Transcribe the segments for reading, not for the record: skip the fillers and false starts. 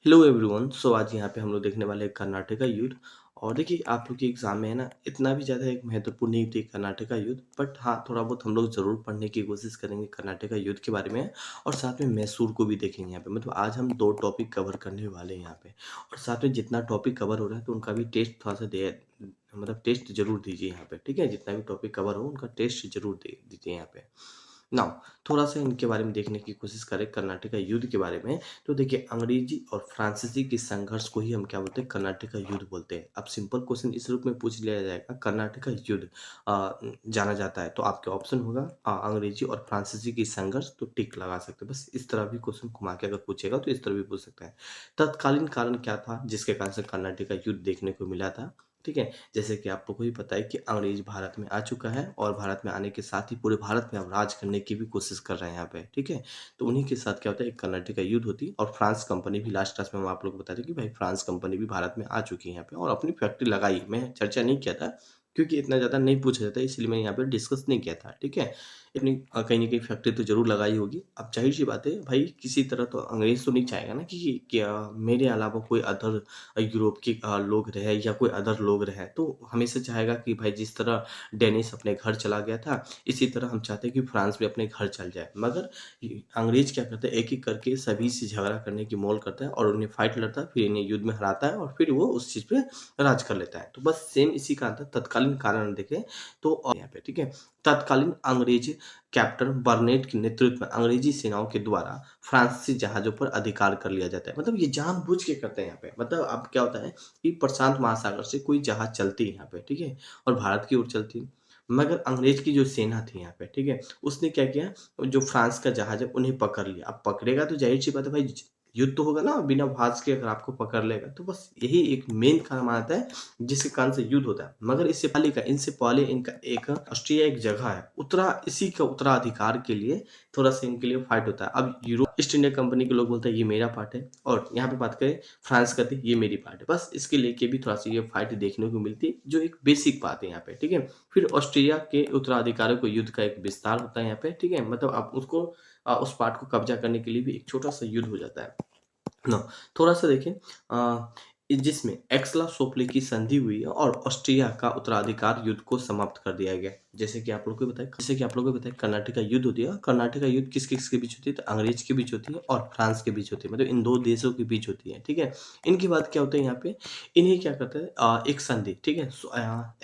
Hello everyone. सो आज यहाँ पे हम लोग देखने वाले हैं कर्नाटक का युद्ध। और देखिए आप लोग के एग्जाम में है ना, इतना भी ज़्यादा एक महत्वपूर्ण नहीं थी कर्नाटक का युद्ध, बट हाँ थोड़ा बहुत हम लोग ज़रूर पढ़ने की कोशिश करेंगे कर्नाटक का युद्ध के बारे में। और साथ में मैसूर को भी देखेंगे यहाँ पे। मतलब आज हम दो टॉपिक कवर करने वाले हैं यहाँ पे। और साथ में जितना टॉपिक कवर हो रहा है तो उनका भी टेस्ट थोड़ा सा दे, मतलब टेस्ट जरूर दीजिए यहाँ पे, ठीक है। जितना भी टॉपिक कवर हो उनका टेस्ट जरूर दे दीजिए यहाँ पे। नाउ थोड़ा सा इनके बारे में देखने की कोशिश करें कर्नाटक का युद्ध के बारे में। तो देखिए अंग्रेजी और फ्रांसीसी के संघर्ष को ही हम क्या बोलते हैं, कर्नाटक का युद्ध बोलते हैं। अब सिंपल क्वेश्चन इस रूप में पूछ लिया जाएगा, कर्नाटक का युद्ध जाना जाता है तो आपके ऑप्शन होगा अंग्रेजी और फ्रांसीसी की संघर्ष, तो टिक लगा सकते हैं। बस इस तरह भी क्वेश्चन घुमा के अगर पूछेगा तो इस तरह भी पूछ सकता है। तत्कालीन कारण क्या था जिसके कारण से कर्नाटक का युद्ध देखने को मिला था, ठीक है। जैसे कि आप लोग को भी पता है कि अंग्रेज भारत में आ चुका है और भारत में आने के साथ ही पूरे भारत में अब राज करने की भी कोशिश कर रहे हैं यहाँ पे, ठीक है। तो उन्हीं के साथ क्या होता है, एक कर्नाटक का युद्ध होती है। और फ्रांस कंपनी भी लास्ट क्लास में हम आप लोग को बता दें कि भाई फ्रांस कंपनी भी भारत में आ चुकी है यहाँ पे और अपनी फैक्ट्री लगाई। मैं चर्चा नहीं किया था क्योंकि इतना ज़्यादा नहीं पूछा जाता, इसलिए मैंने यहाँ पे डिस्कस नहीं किया था, ठीक है। अपनी कहीं ना कहीं फैक्ट्री तो जरूर लगाई होगी। अब जाहिर सी बात है भाई, किसी तरह तो अंग्रेज तो नहीं चाहेगा ना कि क्या मेरे अलावा कोई अदर यूरोप के लोग रहे या कोई अदर लोग रहे। तो हमेशा चाहेगा कि भाई जिस तरह डेनिस अपने घर चला गया था, इसी तरह हम चाहते हैं कि फ्रांस भी अपने घर चल जाए। मगर अंग्रेज क्या करते हैं, एक एक करके सभी से झगड़ा करने की मोल करता है और उन्हें फाइट लड़ता है, फिर इन्हें युद्ध में हराता है और फिर वो उस चीज़ पे राज कर लेता है। तो बस सेम इसी का था तत्कालीन कारण देखें तो यहाँ पे, ठीक है। तत्कालीन अंग्रेज कैप्टन बर्नेट के नेतृत्व में अंग्रेजी सेनाओं के द्वारा फ्रांसीसी जहाज़ों पर अधिकार कर लिया जाता है। मतलब ये जानबूझ के करते हैं यहाँ पे। मतलब अब क्या होता है कि प्रशांत महासागर से कोई जहाज़ चलती है यहाँ पे, ठीक है, और भारत की ओर चलती है। मगर अंग्रेज की जो सेना थी यहाँ पे, ठीक है, उसने क्या किया, जो फ्रांस का जहाज़ है उन्हें पकड़ लिया। अब पकड़ेगा तो ज़ाहिर-सी बात है भाई, युद्ध तो होगा ना, बिना भाज के अगर आपको पकड़ लेगा तो बस यही एक मेन कारण आता है जिसके कारण से युद्ध होता है। मगर इनसे पहले इनका एक ऑस्ट्रिया एक जगह है, इसी का उत्तराधिकार के लिए थोड़ा सा इनके लिए फाइट होता है। अब यूरोप ईस्ट इंडिया कंपनी के लोग बोलते हैं ये मेरा पार्ट है, और यहाँ पे बात करें फ्रांस कहते हैं ये मेरी पार्ट है। बस इसके लेके भी थोड़ा सा ये फाइट देखने को मिलती है, जो एक बेसिक बात है यहाँ पे, ठीक है। फिर ऑस्ट्रिया के उत्तराधिकारियों को युद्ध का एक विस्तार होता है यहाँ पे, ठीक है। मतलब आप उसको उस पार्ट को कब्जा करने के लिए भी एक छोटा सा युद्ध हो जाता है ना। थोड़ा सा देखें जिसमें एक्सला सोपले की संधि हुई है और ऑस्ट्रिया का उत्तराधिकार युद्ध को समाप्त कर दिया गया। जैसे कि आप लोगों को बताया कर्नाटक का युद्ध होती है। कर्नाटक का युद्ध किस किस के बीच होती है, तो अंग्रेज के बीच होती है और फ्रांस के बीच होती है। मतलब इन दो देशों के बीच होती है, ठीक है। इनकी बात क्या होता है यहाँ पे, इन्हें क्या करते हैं, एक संधि, ठीक है,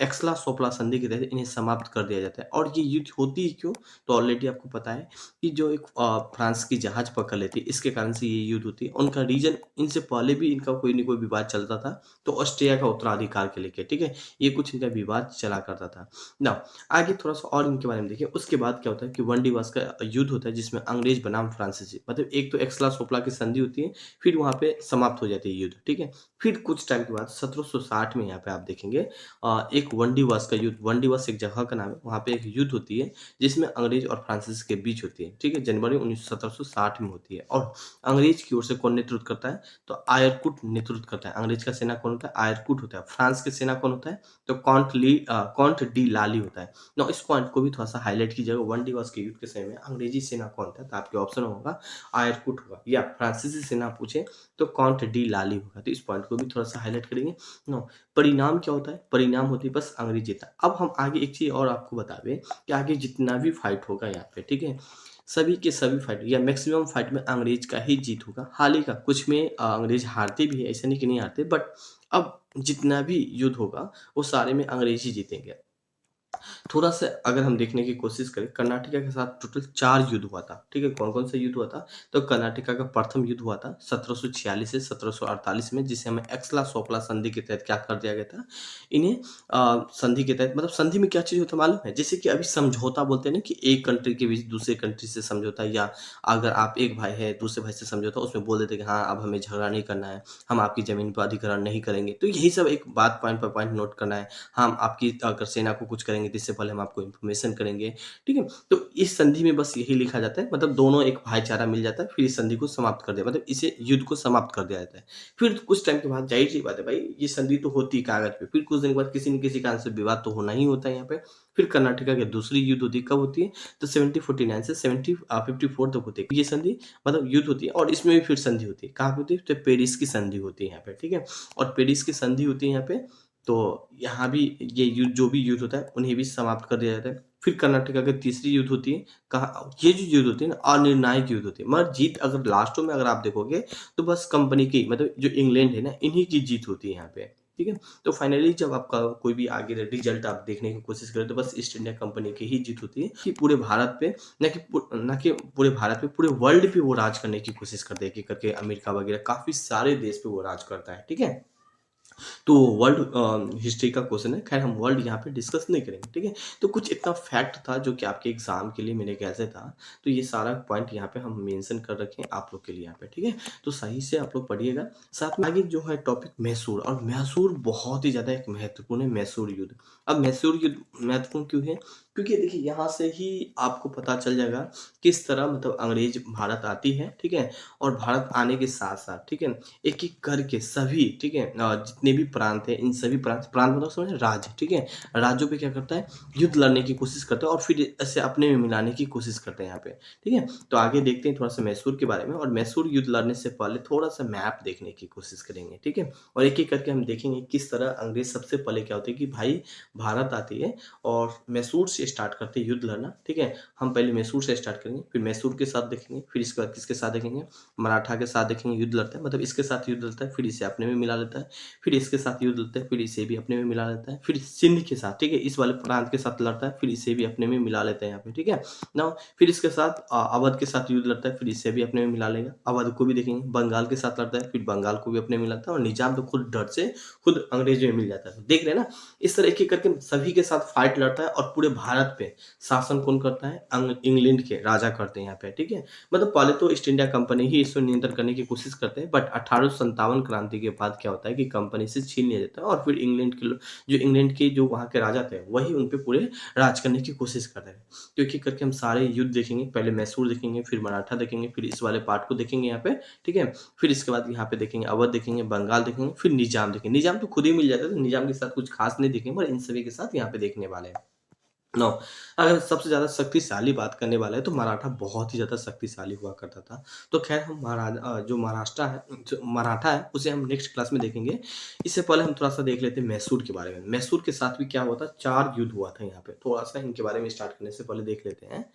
एक्सला सोपला संधि के तहत इन्हें समाप्त कर दिया जाता है। और ये युद्ध होती है क्यों, तो ऑलरेडी आपको पता है कि जो एक फ्रांस की जहाज पकड़ लेती है, इसके कारण से ये युद्ध होती है। उनका रीजन, इनसे पहले भी इनका कोई न कोई विवाद चलता था, तो ऑस्ट्रिया का उत्तराधिकार के लेके, ठीक है, ये कुछ इनका विवाद चला करता था ना। आगे थोड़ा सा और इनके बारे में देखिए। उसके बाद क्या होता है कि वन डिवास का युद्ध होता है जिसमें अंग्रेज बनाम फ्रांसीसी, मतलब एक तो एक्सला सोपला की संधि होती है, फिर वहां पे समाप्त हो जाती है युद्ध, ठीक है। फिर कुछ टाइम के बाद 1760 में यहाँ पे आप देखेंगे एक वन डिवास का युद्ध, वन डिवास एक जगह का नाम है, वहां पे एक युद्ध होती है जिसमें अंग्रेज और फ्रांसीसी के बीच होती है, ठीक है। जनवरी 1760 में होती है। और अंग्रेज की ओर से कौन नेतृत्व करता है, तो आयरकुट नेतृत्व करता है। अंग्रेज का सेना कौन होता है, आयरकुट होता है। फ्रांस के सेना कौन होता है, तो कॉन्ट डी लाली होता है। ना इस पॉइंट को भी थोड़ा सा हाईलाइट कीजिएगा, वन डिवास के युद्ध के समय में अंग्रेजी सेना कौन था, तो आपके ऑप्शन होगा आयरकुट होगा, या फ्रांसीसी सेना पूछे तो कॉन्ट डी लाली होगा। तो इस पॉइंट को भी थोड़ा सा हाईलाइट करेंगे। नो परिणाम क्या होता है, परिणाम होती है बस अंग्रेज जीता। अब हम आगे एक चीज और आपको बता दें कि आगे जितना भी फाइट होगा यहाँ पे, ठीक है, सभी के सभी फाइट या मैक्सिमम फाइट में अंग्रेज का ही जीत होगा। हाल ही का कुछ में अंग्रेज हारते भी है, ऐसा नहीं कि नहीं हारते, बट अब जितना भी युद्ध होगा वो सारे में अंग्रेज ही जीतेंगे। थोड़ा सा अगर हम देखने की कोशिश करें, कर्नाटका के साथ टोटल 4 युद्ध हुआ था, ठीक है। कौन कौन सा युद्ध हुआ था, तो कर्नाटका का प्रथम युद्ध हुआ था 1746 से 1748 में, जिसे हमें एक्सला सोपला संधि के तहत क्या कर दिया गया था, इन्हें संधि के तहत, मतलब संधि में क्या चीज होता है मालूम है, जैसे कि अभी समझौता बोलते हैं ना, कि एक कंट्री के बीच दूसरे कंट्री से समझौता, या अगर आप एक भाई है दूसरे भाई से समझौता, उसमें बोल देते कि हाँ अब हमें झगड़ा नहीं करना है, हम आपकी जमीन पर अधिग्रहण नहीं करेंगे। तो यही सब एक बात पॉइंट पर पॉइंट नोट करना है। हम आपकी अगर सेना को कुछ करेंगे करेंगे तो इससे पहले हम आपको इन्फॉर्मेशन करेंगे, ठीक है? तो इस संधि में बस यही लिखा जाता है, मतलब दोनों एक भाईचारा मिल जाता है, फिर इस संधि को समाप्त कर दिया, मतलब इसे युद्ध को समाप्त कर दिया जाता है। फिर कुछ टाइम के बाद ज़ाहिर-सी बात है भाई, ये संधि तो होती है कागज़ पे, फिर कुछ दिन के बाद किसी न किसी कारण से विवाद तो होना ही होता है यहाँ पे। फिर कर्नाटका की दूसरी युद्ध होती है, कब होती है? तो 1749 से 54 तक होती है। ये संधि मतलब युद्ध होती है और इसमें भी फिर संधि होती है। कहाँ पे होती है? तो पेरिस की संधि होती है यहाँ पे, ठीक है? और पेरिस की संधि होती है यहाँ पे, तो यहाँ भी ये युद्ध, जो भी युद्ध होता है, उन्हें भी समाप्त कर दिया जाता है। फिर कर्नाटका की तीसरी युद्ध होती है, कहाँ? ये जो युद्ध होती है ना, अनिर्णायक युद्ध होती है, मगर जीत अगर लास्ट में अगर आप देखोगे, तो बस कंपनी की, मतलब जो इंग्लैंड है ना, इन्हीं की जीत होती है यहाँ पे, ठीक है? तो फाइनली जब आपका कोई भी आगे रिजल्ट आप देखने की कोशिश करें, तो बस ईस्ट इंडिया कंपनी की ही जीत होती है, कि पूरे भारत पे, ना कि पूरे भारत पे, पूरे वर्ल्ड पे वो राज करने की कोशिश करते हैं, एक-एक करके अमेरिका वगैरह काफ़ी सारे देश पे वो राज करता है, ठीक है? तो वर्ल्ड हिस्ट्री का क्वेश्चन है, खैर हम वर्ल्ड यहाँ पे डिस्कस नहीं करेंगे, ठीक है? तो कुछ इतना फैक्ट था जो कि आपके एग्जाम के लिए मेरे ख्याल से था, तो ये सारा पॉइंट यहाँ पे हम मेंशन कर रखे हैं आप लोग के लिए यहाँ पे, ठीक है? तो सही से आप लोग पढ़िएगा। साथ में आगे जो है टॉपिक मैसूर, और मैसूर बहुत ही ज़्यादा एक महत्वपूर्ण है, मैसूर युद्ध। अब मैसूर युद्ध महत्वपूर्ण क्यों है? क्योंकि देखिए यहाँ से ही आपको पता चल जाएगा किस तरह, मतलब अंग्रेज भारत आती है, ठीक है? और भारत आने के साथ-साथ, ठीक है? एक-एक करके सभी, ठीक है? जितने भी प्रांत हैं, इन सभी प्रांत, प्रांत मतलब समझ रहे हैं? राज्य, ठीक है? राज्यों पे क्या करता है? युद्ध लड़ने की कोशिश करता है और फिर इसे अपने में मिलाने की कोशिश करते हैं यहाँ पे, ठीक है? तो आगे देखते हैं थोड़ा-सा मैसूर के बारे में, और मैसूर युद्ध लड़ने से पहले थोड़ा-सा मैप देखने की कोशिश करेंगे, ठीक है? और एक-एक करके हम देखेंगे किस तरह अंग्रेज सबसे पहले क्या होते हैं कि भाई भारत आती है और मैसूर से स्टार्ट करते हैं युद्ध लड़ना, ठीक है? हम पहले मैसूर से स्टार्ट करेंगे, फिर मैसूर के साथ देखेंगे, फिर इसके बाद किसके साथ देखेंगे? मराठा के साथ देखेंगे युद्ध लड़ता है, मतलब इसके साथ युद्ध लड़ता है, फिर इसे अपने में मिला लेता है, फिर इसके साथ युद्ध लड़ता है, फिर इसे भी अपने में मिला लेता है, फिर सिंध के साथ, ठीक है? इस वाले प्रांत के साथ लड़ता है, फिर इसे भी अपने में मिला लेता है यहाँ पे, ठीक है? नाउ फिर इसके साथ अवध के साथ युद्ध लड़ता है, फिर इसे भी अपने में मिला लेगा, अवध को भी देखेंगे, बंगाल के साथ लड़ता है, फिर बंगाल को भी अपने में मिलाता है, और निजाम तो खुद डर से खुद अंग्रेजों में मिल जाता है। तो देख रहे हैं ना, इस तरह एक-एक करके सभी के साथ फाइट लड़ता है, और पूरे भारत पे शासन कौन करता है? इंग्लैंड के राजा करते हैं यहाँ पे, ठीक है? मतलब पहले तो ईस्ट इंडिया कंपनी ही इसको नियंत्रण करने की कोशिश करते हैं, बट 1857 क्रांति के बाद क्या होता है कि कंपनी से छीन लिया जाता है, और फिर इंग्लैंड के जो वहाँ के राजा थे, वही उन पे पूरे राज करने की कोशिश कर रहे हैं। तो एक-एक करके हम सारे युद्ध देखेंगे, पहले मैसूर देखेंगे, फिर मराठा देखेंगे, फिर इस वाले पार्ट को देखेंगे यहाँ पे, ठीक है? फिर इसके बाद यहाँ पे देखेंगे अवध देखेंगे, बंगाल देखेंगे, फिर निजाम देखेंगे। निजाम तो खुद ही मिल जाता है, तो निजाम के साथ कुछ खास नहीं देखेंगे, पर इन सभी के साथ यहाँ पे देखने वाले हैं। नो, अगर सबसे ज़्यादा शक्तिशाली बात करने वाला है, तो मराठा बहुत ही ज़्यादा शक्तिशाली हुआ करता था। तो ख़ैर हम जो महाराष्ट्र है, जो मराठा है, उसे हम नेक्स्ट क्लास में देखेंगे। इससे पहले हम थोड़ा-सा देख लेते हैं मैसूर के बारे में। मैसूर के साथ भी क्या हुआ था, 4 युद्ध हुआ था यहाँ पे। थोड़ा-सा इनके बारे में स्टार्ट करने से पहले देख लेते हैं।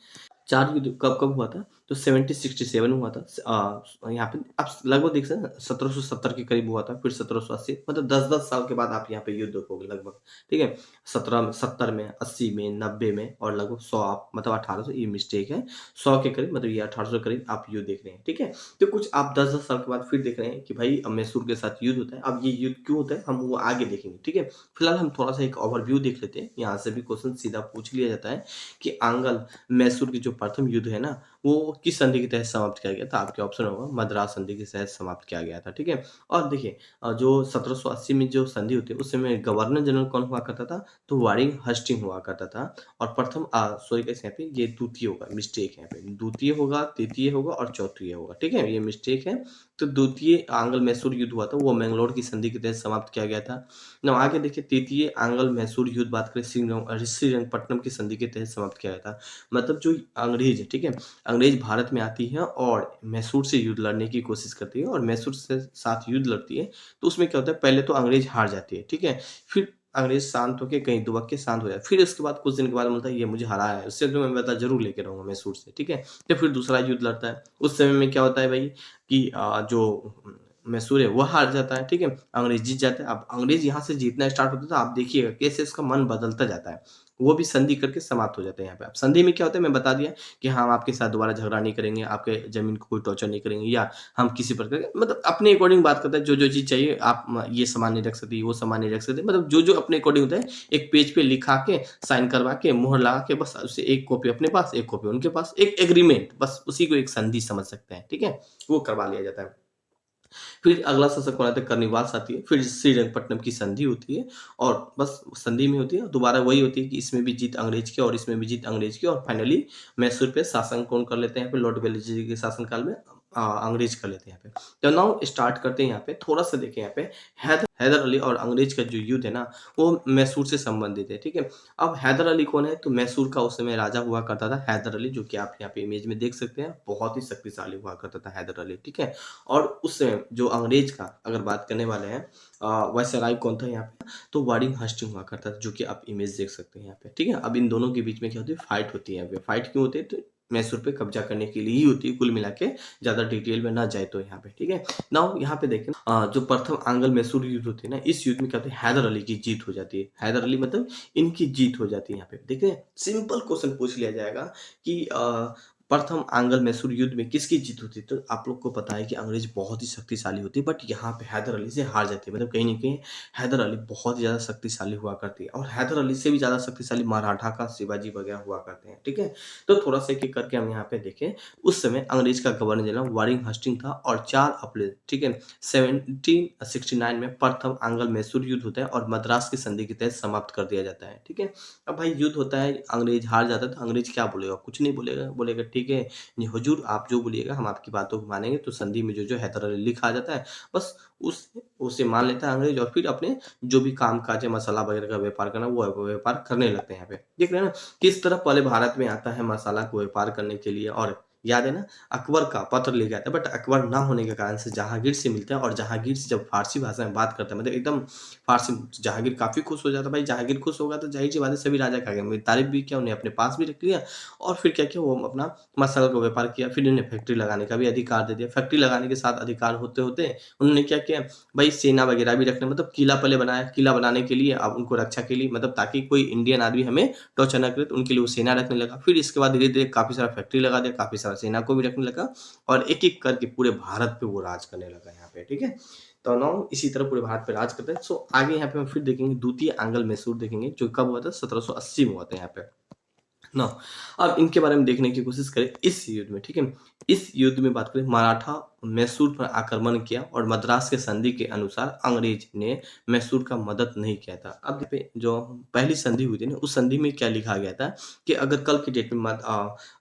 4 युद्ध कब-कब हुआ था? तो 1767 में हुआ था। यहाँ पे आप लगभग देख सकते हैं 1770 के करीब हुआ था, फिर 1780, मतलब 10-10 साल के बाद आप यहाँ पे युद्ध देखोगे लगभग, ठीक है? 70 में, 80 में, 90 में, और लगभग 100, आप मतलब 1800, ये मिस्टेक है, 100 के करीब, मतलब ये 1800 के करीब आप युद्ध देख रहे हैं, ठीक है? तो कुछ आप 10-10 साल के बाद फिर देख रहे हैं कि भाई अब मैसूर के साथ युद्ध होता है। अब ये युद्ध क्यों होता है, हम वो आगे देखेंगे, ठीक है? फिलहाल हम थोड़ा-सा एक ओवरव्यू देख लेते हैं। यहाँ से भी क्वेश्चन सीधा पूछ लिया जाता है कि आंगल मैसूर की जो प्रथम युद्ध है ना, वो किस संधि के तहत समाप्त किया गया था? आपके ऑप्शन होगा मद्रास संधि के तहत समाप्त किया गया था, ठीक है? और देखिए जो 1780 में जो संधि होती है, उस समय गवर्नर जनरल कौन हुआ करता था? तो वारिंग हस्टिंग हुआ करता था। और प्रथम सॉरी गाइस, यहाँ पे ये द्वितीय होगा, मिस्टेक है यहाँ पे। द्वितीय होगा, तृतीय होगा और चौथीय होगा, ठीक है? ये मिस्टेक है। तो द्वितीय आंग्ल मैसूर युद्ध हुआ था, वो मैंगलोर की संधि के तहत समाप्त किया गया था। now आगे देखिए, तृतीय आंग्ल मैसूर युद्ध बात करें, श्रीरंगपट्टनम की संधि के तहत समाप्त किया गया था। मतलब जो अंग्रेज है, ठीक है? अंग्रेज भारत में आती है और मैसूर से युद्ध लड़ने की कोशिश करती है, और मैसूर से साथ युद्ध लड़ती है, तो उसमें क्या होता है, पहले तो अंग्रेज हार जाती है, ठीक है? फिर अंग्रेज शांत होके कहीं दुबक के शांत हो जाए, फिर उसके बाद कुछ दिन के बाद बोलता है ये मुझे हराया है, उससे तो मैं बदला जरूर लेके रहूंगा मैसूर से, ठीक है? तो फिर दूसरा युद्ध लड़ता है। उस समय में क्या होता है भाई कि जो मैसूर है वह हार जाता है, ठीक है? अंग्रेज जीत जाते हैं। अब अंग्रेज यहाँ से जीतना स्टार्ट होता है, तो आप देखिएगा कैसे इसका मन बदलता जाता है। वो भी संधि करके समाप्त हो जाते हैं यहाँ पे। अब संधि में क्या होता है, मैं बता दिया कि हाँ, हम आपके साथ दोबारा झगड़ा नहीं करेंगे, आपके ज़मीन को कोई टॉर्चर नहीं करेंगे, या हम किसी प्रकार के, मतलब अपने अकॉर्डिंग बात करते हैं, जो-जो चीज़ चाहिए आप ये सामान नहीं रख सकते, वो सामान नहीं रख सकते, मतलब जो-जो अपने अकॉर्डिंग होता है, एक पेज पे लिखा के, साइन करवा के, मुहर लगा के, बस उसे एक कॉपी अपने पास, एक कॉपी उनके पास, एक एग्रीमेंट, बस उसी को एक संधि समझ सकते हैं, ठीक है? वो करवा लिया जाता है। फिर अगला शासक कौन आता है? कर्निवास आती है, फिर श्रीरंगपट्टनम की संधि होती है और बस संधि में होती है, दोबारा वही होती है कि इसमें भी जीत अंग्रेज की और इसमें भी जीत अंग्रेज की, और फाइनली मैसूर पे शासन कौन कर लेते हैं? यहाँ पे लॉर्ड वेलेस्ली जी के शासनकाल में अंग्रेज कर लेते हैं यहाँ पे। तो नाउ स्टार्ट करते हैं यहाँ पे, थोड़ा सा देखें यहाँ पे हैदर अली और अंग्रेज का जो युद्ध है ना, वो मैसूर से संबंधित है, ठीक है। अब हैदर अली कौन है? तो मैसूर का उस समय राजा हुआ करता था हैदर अली, जो कि आप यहाँ पे इमेज में देख सकते हैं, बहुत ही शक्तिशाली हुआ करता था हैदर अली, ठीक है। और उस समय जो अंग्रेज का अगर बात करने वाले हैं, वायसराय कौन था यहाँ पे? तो वारिंग हस्टिंग हुआ करता था, जो कि आप इमेज देख सकते हैं यहाँ पे, ठीक है। अब इन दोनों के बीच में क्या होती है? फाइट होती है यहाँ पे। फाइट क्यों होती है? तो मैसूर पे कब्जा करने के लिए ही होती है, कुल मिला के, ज्यादा डिटेल में ना जाए तो यहाँ पे, ठीक है। नाउ यहाँ पे देखें, जो प्रथम आंग्ल मैसूर युद्ध होती है ना, इस युद्ध में क्या होता है? हैदर अली की जीत हो जाती है। हैदर अली मतलब इनकी जीत हो जाती है यहाँ पे। देखिए सिंपल क्वेश्चन पूछ लिया जाएगा कि प्रथम आंग्ल मैसूर युद्ध में किसकी जीत होती है? तो आप लोग को पता है कि अंग्रेज बहुत ही शक्तिशाली होती है, बट यहाँ पे हैदर अली से हार जाती है। मतलब कहीं ना कहीं हैदर अली बहुत ही ज्यादा शक्तिशाली हुआ करती है, और हैदर अली से भी ज्यादा शक्तिशाली मराठा का शिवाजी वगैरह हुआ करते हैं, ठीक है। तो थोड़ा सा एक एक करके हम यहाँ पे देखें। उस समय अंग्रेज का गवर्नर जनरल वारिंग हस्टिंग था, और 4 अप्रैल, ठीक है, 1769 में प्रथम आंग्ल मैसूर युद्ध होता है और मद्रास की संधि के तहत समाप्त कर दिया जाता है, ठीक है। अब भाई युद्ध होता है, अंग्रेज हार जाता है, तो अंग्रेज क्या बोलेगा? कुछ नहीं बोलेगा, बोलेगा ठीक है जी हुजूर, आप जो बोलिएगा हम आपकी बातों को मानेंगे। तो संधि में जो जो हैदर अली लिखा आ जाता है, बस उसे मान लेता है अंग्रेज, और फिर अपने जो भी काम काज है, मसाला वगैरह का व्यापार करना, वो व्यापार करने लगते हैं। यहाँ पे देख रहे हैं ना किस तरह पहले भारत में आता है मसाला को व्यापार करने के लिए। और याद है ना, अकबर का पत्र लेके आता है, बट अकबर ना होने के कारण से जहांगीर से मिलता है, और जहांगीर से जब फारसी भाषा में बात करता है, मतलब एकदम फारसी, जहांगीर काफी खुश हो जाता है। भाई जहांगीर खुश होगा तो जाहिर सी बात है सभी राजा खा गए, मेरी तारीफ भी किया, उन्हें अपने पास भी रख लिया, और फिर क्या किया, वो अपना मसाला का व्यापार किया। फिर उन्हें फैक्ट्री लगाने का भी अधिकार दे दिया। फैक्ट्री लगाने के साथ अधिकार होते होते उन्होंने क्या किया, भाई सेना वगैरह भी रखने, मतलब किला पहले बनाया। किला बनाने के लिए, अब उनको रक्षा के लिए, मतलब ताकि कोई इंडियन आदमी हमें टॉर्चर न करे, तो उनके लिए वो सेना रखने लगा। फिर इसके बाद धीरे धीरे काफी सारा फैक्ट्री लगा दिया, काफी सारा सेना को भी रखने लगा, और एक एक करके पूरे भारत पे वो राज करने लगा यहाँ पे, ठीक है। तो नाउ इसी तरह पूरे भारत पे राज करते हैं। सो आगे यहाँ पे हम फिर देखेंगे द्वितीय आंग्ल मैसूर देखेंगे, जो कब हुआ था? 1780 में हुआ था यहाँ पे ना। अब इनके बारे में देखने की कोशिश करें इस युद्ध में, ठीक है। इस युद्ध में बात करें, मराठा मैसूर पर आक्रमण किया, और मद्रास के संधि के अनुसार अंग्रेज ने मैसूर का मदद नहीं किया था। अब पे जो पहली संधि हुई थी ना, उस संधि में क्या लिखा गया था कि अगर कल की डेट में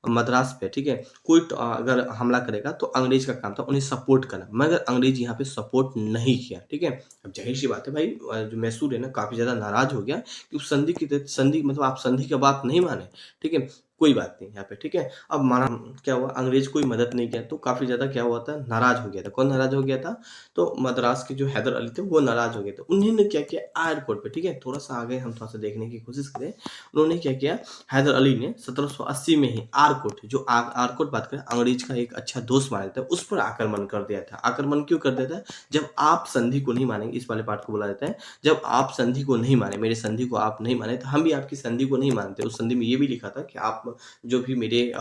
मद्रास पे, ठीक है, कोई अगर हमला करेगा तो अंग्रेज का काम था उन्हें सपोर्ट करना, मगर अंग्रेज यहाँ पे सपोर्ट नहीं किया, ठीक है। अब जाहिर सी बात है भाई, जो मैसूर है ना, काफी ज्यादा नाराज हो गया कि उस संधि की संधि, मतलब आप संधि की बात नहीं माने, ठीक है। कोई बात नहीं यहाँ पे, ठीक है। अब माना क्या हुआ, अंग्रेज कोई मदद नहीं किया, तो काफी ज्यादा क्या हुआ था, नाराज हो गया था। कौन नाराज हो गया था? तो मद्रास के जो हैदर अली थे वो नाराज हो गए थे। उन्होंने क्या किया, आयर कोर्ट पे, ठीक है, थोड़ा सा आगे हम थोड़ा सा देखने की कोशिश करें। उन्होंने क्या किया, हैदर अली ने 1780 में ही आरकोट, जो आरकोट बात करें, अंग्रेज का एक अच्छा दोस्त माना जाता है, उस पर आक्रमण कर दिया था। आक्रमण क्यों कर दिया था? जब आप संधि को नहीं मानेंगे, इस वाले पार्ट को बोला जाता है, जब आप संधि को नहीं माने, मेरे संधि को आप नहीं माने, तो हम भी आपकी संधि को नहीं मानते। उस संधि में ये भी लिखा था कि आप जो भी मेरे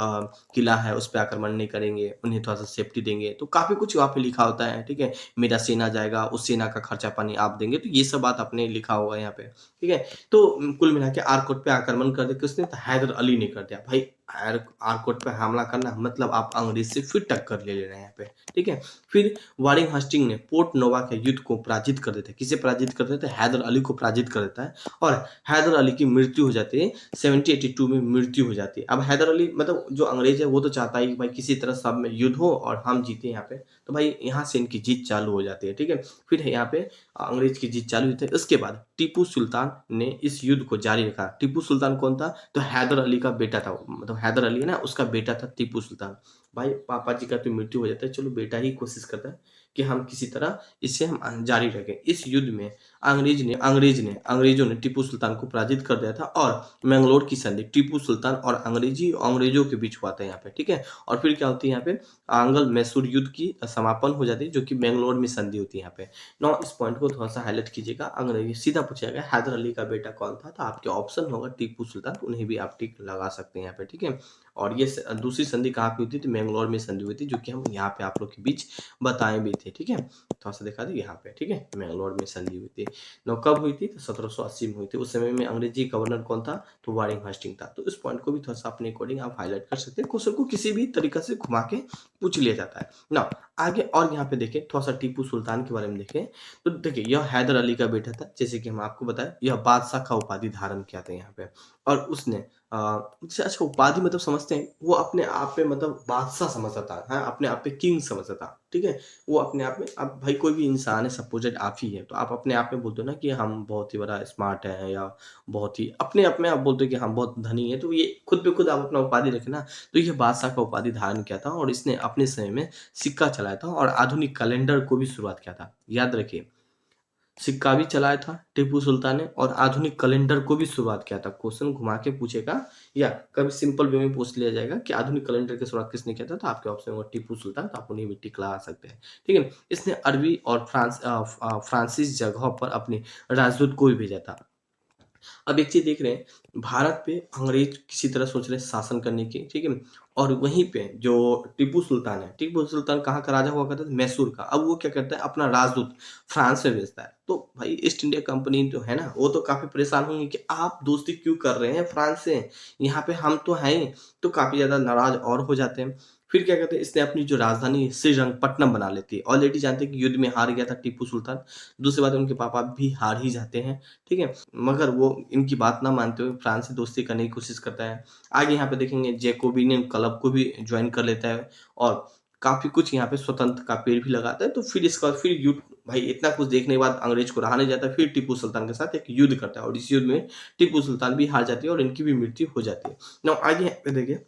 किला है उस पर आक्रमण नहीं करेंगे, उन्हें थोड़ा सा सेफ्टी देंगे, तो काफी कुछ वहाँ पे लिखा होता है, ठीक है। मेरा सेना जाएगा, उस सेना का खर्चा पानी आप देंगे, तो ये सब बात आपने लिखा हुआ है यहाँ पे, ठीक है। तो कुल मिला के आरकोट पे आक्रमण कर दिया किसने? तो हैदर अली ने कर दिया। भाई आरकोट पे हमला करना मतलब आप अंग्रेज से फिर टक्कर ले रहे हैं यहाँ पे, ठीक है। फिर वारिंग हस्टिंग ने पोर्ट नोवा के युद्ध को पराजित कर देता है। किसे पराजित कर देता है? हैदर अली को पराजित कर देता है, और हैदर अली की मृत्यु हो जाती है, 1782 में मृत्यु हो जाती है। अब हैदर अली, मतलब जो अंग्रेज है, वो तो चाहता है कि भाई किसी तरह सब में युद्ध हो और हम जीते यहाँ पे, तो भाई यहाँ से इनकी जीत चालू हो जाती है, ठीक है। फिर यहाँ पे अंग्रेज की जीत चालू होती है। उसके बाद टीपू सुल्तान ने इस युद्ध को जारी रखा। टीपू सुल्तान कौन था? तो हैदर अली का बेटा था, मतलब हैदर अली है ना, उसका बेटा था टीपू सुल्तान। भाई पापा जी का तो मृत्यु हो जाता है, चलो बेटा ही कोशिश करता है कि हम किसी तरह इसे हम जारी रखें। इस युद्ध में अंग्रेजों ने टीपू सुल्तान को पराजित कर दिया था, और मैंगलोर की संधि टीपू सुल्तान और अंग्रेजों के बीच हुआ था यहाँ पे, ठीक है। और फिर क्या होती है यहाँ पे, आंग्ल मैसूर युद्ध की समापन हो जाती है, जो कि मैंगलोर में संधि होती है यहाँ पे। नौ इस पॉइंट को थोड़ा सा हाईलाइट कीजिएगा। अंग्रेजी सीधा पूछा गया हैदर अली का बेटा कौन था, तो आपके ऑप्शन होगा टीपू सुल्तान, तो उन्हें भी आप टिक लगा सकते हैं यहाँ पे, ठीक है। और ये दूसरी संधि कहाँ पे हुई थी, तो मैंगलोर में संधि हुई थी, जो कि हम यहाँ पे आप लोग के बीच बताए भी थे। ठीक है, थोड़ा सा दिखा दी यहाँ पे। ठीक है, मैंगलोर में संधि हुई थी। नो कब हुई थी, तो 1780 में हुई थी। उस समय में अंग्रेजी गवर्नर कौन था, तो वारिंग हेस्टिंग था। तो इस पॉइंट को भी थोड़ा सा अपने अकॉर्डिंग आप हाईलाइट कर सकते हैं। क्वेश्चन को किसी भी तरीका से घुमा के पूछ लिया जाता है ना। आगे और यहाँ पे देखें, थोड़ा सा टीपू सुल्तान के बारे में देखें, तो देखिए यह हैदर अली का बेटा था, जैसे कि हम आपको बताएं, यह बादशाह का उपाधि धारण किया था यहाँ पे। और उसने अच्छा, उपाधि मतलब समझते हैं, वो अपने आप पे मतलब बादशाह समझता था, हाँ, अपने आप पे किंग समझता था। ठीक है, वो अपने आप में, अब भाई कोई भी इंसान है, सपोजेड आप ही है, तो आप अपने आप में बोलते हो ना कि हम बहुत ही बड़ा स्मार्ट है, या बहुत ही अपने आप में आप बोलते हो कि हम बहुत धनी है, तो ये खुद पे खुद आप अपना उपाधि रखे ना। तो ये बादशाह का उपाधि धारण किया था, और इसने अपने समय में सिक्का चलाया था और आधुनिक कैलेंडर को भी शुरुआत किया था। याद रखिए, सिक्का भी चलाया था टीपू सुल्तान ने, और आधुनिक कैलेंडर को भी शुरुआत किया था। क्वेश्चन घुमा के पूछेगा, या कभी सिंपल वे में पूछ लिया जाएगा कि आधुनिक कैलेंडर की शुरुआत किसने किया था, तो आपके ऑप्शन होगा टीपू सुल्तान, तो आप उन्हें भी टिक लगा सकते हैं। ठीक है, इसने अरबी और फ्रांसीसी जगहों पर अपने राजदूत को भी भेजा था। अब एक चीज देख रहे हैं, भारत पे अंग्रेज किसी तरह सोच रहे हैं शासन करने की। ठीक है, और वहीं पे जो टीपू सुल्तान है, टीपू सुल्तान कहाँ का राजा हुआ करता था, मैसूर का। अब वो क्या करता है, अपना राजदूत फ्रांस में भेजता है। तो भाई ईस्ट इंडिया कंपनी जो है ना, वो तो काफी परेशान होंगे कि आप दोस्ती क्यों कर रहे हैं फ्रांस से, यहाँ पे हम तो हैं ही। तो काफी ज्यादा नाराज और हो जाते हैं। फिर क्या कहते हैं, इसने अपनी जो राजधानी है, श्रीरंगपट्टनम बना लेती है। ऑलरेडी जानते हैं कि युद्ध में हार गया था टीपू सुल्तान। दूसरी बात है, उनके पापा भी हार ही जाते हैं। ठीक है, मगर वो इनकी बात ना मानते हुए फ्रांस से दोस्ती करने की कोशिश करता है। आगे यहाँ पे देखेंगे, जैकोबिनियन क्लब को भी ज्वाइन कर लेता है, और काफी कुछ यहाँ पे स्वतंत्र का पेड़ भी लगाता है। तो फिर इसके बाद फिर युद्ध, भाई इतना कुछ देखने के बाद अंग्रेज को रहा नहीं जाता, फिर टीपू सुल्तान के साथ एक युद्ध करता है, और इस युद्ध में टीपू सुल्तान भी हार जाती है और इनकी भी मृत्यु हो जाती है। ना आगे यहाँ पे देखिए,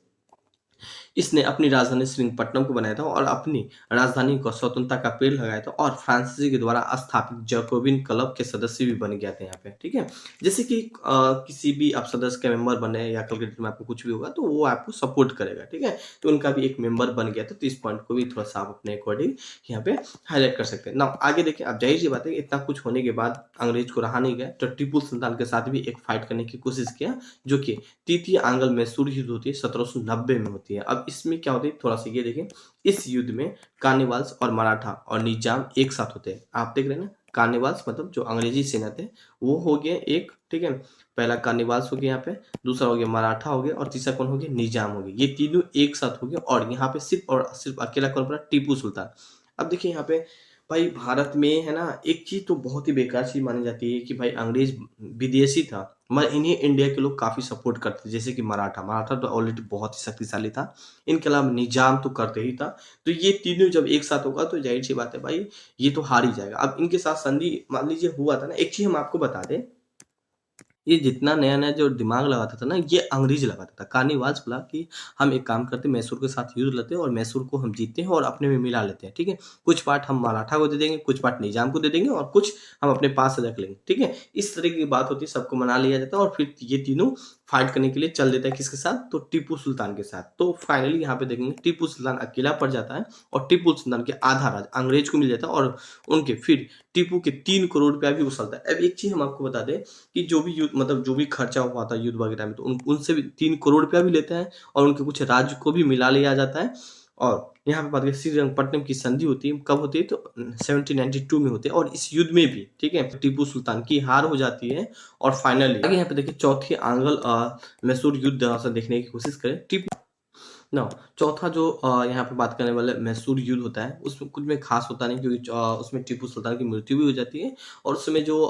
इसने अपनी राजधानी श्रीरंगपट्टनम को बनाया था, और अपनी राजधानी को स्वतंत्रता का पेड़ लगाया था, और फ्रांसीसी के द्वारा स्थापित जैकोबिन क्लब के सदस्य भी बन गए थे यहाँ पे। ठीक है, जैसे कि किसी भी आप सदस्य के मेंबर बने, या कल में आपको कुछ भी होगा तो वो आपको सपोर्ट करेगा। ठीक है, तो उनका भी एक मेंबर बन गया था। तो इस पॉइंट को भी थोड़ा सा आप अपने अकॉर्डिंग यहाँ पे हाईलाइट कर सकते हैं ना। आगे देखिए, अब जाहिर सी बात है, इतना कुछ होने के बाद अंग्रेज को रहा नहीं गया, तो टीपू सुल्तान के साथ भी एक फाइट करने की कोशिश किया, जो कि तृतीय आंग्ल मैसूर युद्ध होती है, 1790 में होती है। अब इसमें क्या होती है, थोड़ा सा ये देखें, इस युद्ध में कार्निवाल्स और मराठा और निजाम एक साथ होते हैं। आप देख रहे हैं ना, कार्निवाल्स मतलब जो अंग्रेजी सेना थे, वो हो गए एक। ठीक है, पहला कार्निवाल्स हो गया यहाँ पे, दूसरा हो गया मराठा हो गया, और तीसरा कौन हो गया, निजाम हो गया। ये तीनों एक साथ हो गए, और यहाँ पे सिर्फ और सिर्फ अकेला कौन पड़ा, टीपू सुल्तान। अब देखिए यहाँ पे, भाई भारत में है ना, एक चीज तो बहुत ही बेकार चीज मानी जाती है कि भाई अंग्रेज विदेशी था, मगर इन्हें इंडिया के लोग काफी सपोर्ट करते थे। जैसे कि मराठा, मराठा तो ऑलरेडी बहुत ही शक्तिशाली था, इनके अलावा निजाम तो करते ही था। तो ये तीनों जब एक साथ होगा, तो जाहिर सी बात है भाई, ये तो हार ही जाएगा। अब इनके साथ संधि मान लीजिए हुआ था ना, एक चीज हम आपको बता दें, ये जितना नया-नया जो दिमाग लगाता था ना, ये अंग्रेज लगाता था। कार्निवाल्स बोला कि हम एक काम करते हैं, मैसूर के साथ युद्ध लड़ते हैं, और मैसूर को हम जीतते हैं और अपने में मिला लेते हैं। ठीक है, कुछ पार्ट हम मराठा को दे देंगे, कुछ पार्ट निजाम को दे देंगे, और कुछ हम अपने पास रख लेंगे। ठीक है, इस तरह की बात होती है, सबको मना लिया जाता है, और फिर ये तीनों फाइट करने के लिए चल देता है, किसके साथ, तो टीपू सुल्तान के साथ। तो फाइनली यहाँ पे देखेंगे, टीपू सुल्तान अकेला पड़ जाता है, और टीपू सुल्तान के आधा राज अंग्रेज को मिल जाता है, और उनके फिर टीपू के 3 करोड़ रुपया भी उछलता है। अब एक चीज हम आपको बता दें, कि जो भी युद्ध मतलब जो भी खर्चा हुआ था युद्ध वगैरह में, तो उनसे भी 3 करोड़ रुपया भी लेते हैं, और उनके कुछ राज्य को भी मिला लिया जाता है। और यहाँ पे बात करें, श्रीरंगपट्टनम की संधि होती है, कब होती है, तो 1792 में होती है, और इस युद्ध में भी, ठीक है, टीपू सुल्तान की हार हो जाती है। और फाइनली आगे यहाँ पे देखिए, चौथी आंग्ल मैसूर युद्ध से देखने की कोशिश करें। टीपू ना, चौथा जो यहाँ पे बात करने वाला मैसूर युद्ध होता है, उसमें कुछ में खास होता नहीं, क्योंकि उसमें टीपू सुल्तान की मृत्यु भी हो जाती है, और उस समय जो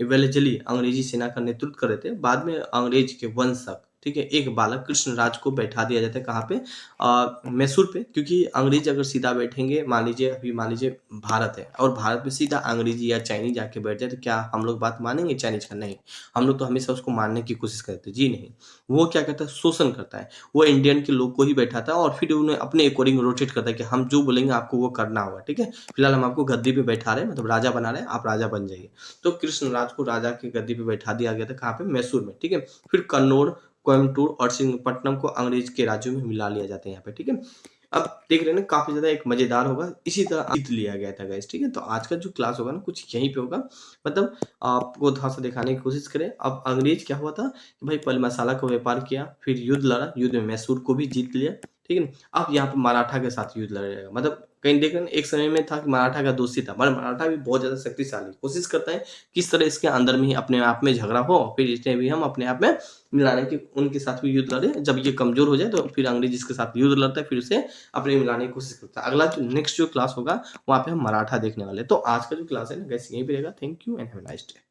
वेलेजली अंग्रेजी सेना का नेतृत्व कर रहे थे, बाद में अंग्रेज के वंशक, ठीक है, एक बालक कृष्ण राज को बैठा दिया जाता है, कहाँ पे, मैसूर पे। क्योंकि अंग्रेज अगर सीधा बैठेंगे, मान लीजिए अभी मान लीजिए भारत है, और भारत में सीधा अंग्रेजी या चाइनीज आके बैठ जाए, तो क्या हम लोग बात मानेंगे चाइनीज का? नहीं, हम लोग तो हमेशा उसको मानने की कोशिश करते हैं। जी नहीं, वो क्या करता है, शोषण करता है। वो इंडियन के लोग को ही बैठाता है, और फिर उन्हें अपने अकॉर्डिंग रोटेट करता है कि हम जो बोलेंगे आपको वो करना होगा। ठीक है, फिलहाल हम आपको गद्दी पे बैठा रहे हैं, मतलब राजा बना रहे हैं, आप राजा बन जाइए। तो कृष्णराज को राजा की गद्दी पे बैठा दिया गया था, कहाँ पे, मैसूर में। ठीक है, फिर कन्नौर, कोयम्बटूर और श्रीरंगपट्टनम को अंग्रेज के राज्यों में मिला लिया जाता है यहाँ पे। ठीक है, अब देख रहे हैं ना काफ़ी ज़्यादा एक मज़ेदार होगा, इसी तरह जीत लिया गया था गाइस, ठीक है? तो आज का जो क्लास होगा ना कुछ यहीं पे होगा, मतलब आपको थोड़ा-सा दिखाने की कोशिश करें। अब अंग्रेज़ क्या हुआ था कि भाई पहले मसाला का व्यापार किया, फिर युद्ध लड़ा, युद्ध में मैसूर को भी जीत लिया, ठीक है? अब यहाँ पे मराठा के साथ युद्ध लड़ेगा, मतलब कहीं देख रहे हैं एक समय में था कि मराठा का दोस्ती था, मगर मराठा भी बहुत ज़्यादा शक्तिशाली, कोशिश करता है किस तरह इसके अंदर में ही अपने आप में झगड़ा हो, फिर इसे भी हम अपने आप में मिलाने की उनके साथ भी युद्ध लड़े, जब ये कमज़ोर हो जाए तो फिर अंग्रेज़ इसके साथ युद्ध लड़ता है, फिर उसे अपने में मिलाने की कोशिश करता है। अगला जो नेक्स्ट जो क्लास होगा, वहाँ पे हम मराठा देखने वाले हैं। तो आज का जो क्लास है ना गाइस यहीं पे रहेगा। Thank you and have a nice day.